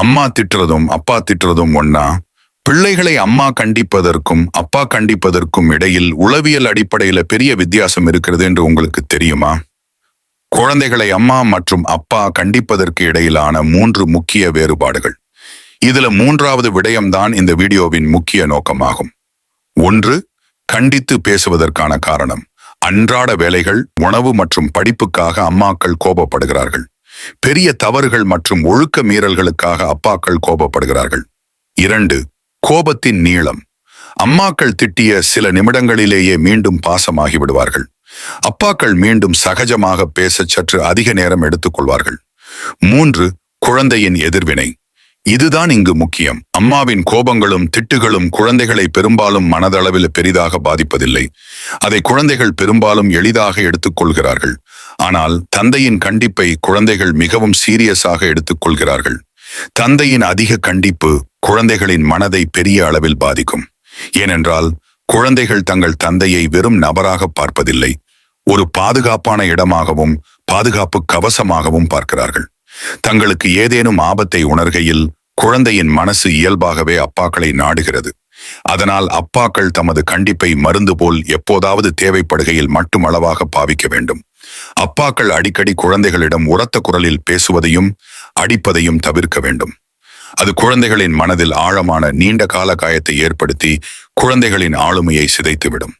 அம்மா திட்டுறதும் அப்பா திட்டுறதும் ஒண்ணா? பிள்ளைகளை அம்மா கண்டிப்பதற்கும் அப்பா கண்டிப்பதற்கும் இடையில் உளவியல் அடிப்படையில பெரிய வித்தியாசம் இருக்கிறது என்று உங்களுக்கு தெரியுமா? குழந்தைகளை அம்மா மற்றும் அப்பா கண்டிப்பதற்கு இடையிலான 3 முக்கிய வேறுபாடுகள். இதுல 3வது விடயம்தான் இந்த வீடியோவின் முக்கிய நோக்கமாகும். 1. கண்டித்து பேசுவதற்கான காரணம். அன்றாட வேலைகள், உணவு மற்றும் படிப்புக்காக அம்மாக்கள் கோபப்படுகிறார்கள். பெரிய தவறுகள் மற்றும் ஒழுக்க மீறல்களுக்காக அப்பாக்கள் கோபப்படுகிறார்கள். 2. கோபத்தின் நீளம். அம்மாக்கள் திட்டிய சில நிமிடங்களிலேயே மீண்டும் பாசமாகி விடுவார்கள். அப்பாக்கள் மீண்டும் சகஜமாக பேச சற்று அதிக நேரம் எடுத்துக்கொள்வார்கள். 3. குழந்தையின் எதிர்வினை. இதுதான் இங்கு முக்கியம். அம்மாவின் கோபங்களும் திட்டுகளும் குழந்தைகளை பெரும்பாலும் மனதளவில் பெரிதாக பாதிப்பதில்லை. அதை குழந்தைகள் பெரும்பாலும் எளிதாக எடுத்துக்கொள்கிறார்கள். ஆனால் தந்தையின் கண்டிப்பை குழந்தைகள் மிகவும் சீரியஸாக எடுத்துக்கொள்கிறார்கள். தந்தையின் அதிக கண்டிப்பு குழந்தைகளின் மனதை பெரிய அளவில் பாதிக்கும். ஏனென்றால் குழந்தைகள் தங்கள் தந்தையை வெறும் நபராக பார்ப்பதில்லை, ஒரு பாதுகாப்பான இடமாகவும் பாதுகாப்பு கவசமாகவும் பார்க்கிறார்கள். தங்களுக்கு ஏதேனும் ஆபத்தை உணர்கையில் குழந்தையின் மனசு இயல்பாகவே அப்பாக்களை நாடுகிறது. அதனால் அப்பாக்கள் தமது கண்டிப்பை மருந்து போல் எப்போதாவது தேவைப்படுகையில் மட்டுமளவாக பாவிக்க வேண்டும். அப்பாக்கள் அடிக்கடி குழந்தைகளிடம் உரத்த குரலில் பேசுவதையும் அடிப்பதையும் தவிர்க்க வேண்டும். அது குழந்தைகளின் மனதில் ஆழமான நீண்ட கால காயத்தை ஏற்படுத்தி குழந்தைகளின் ஆளுமையை சிதைத்துவிடும்.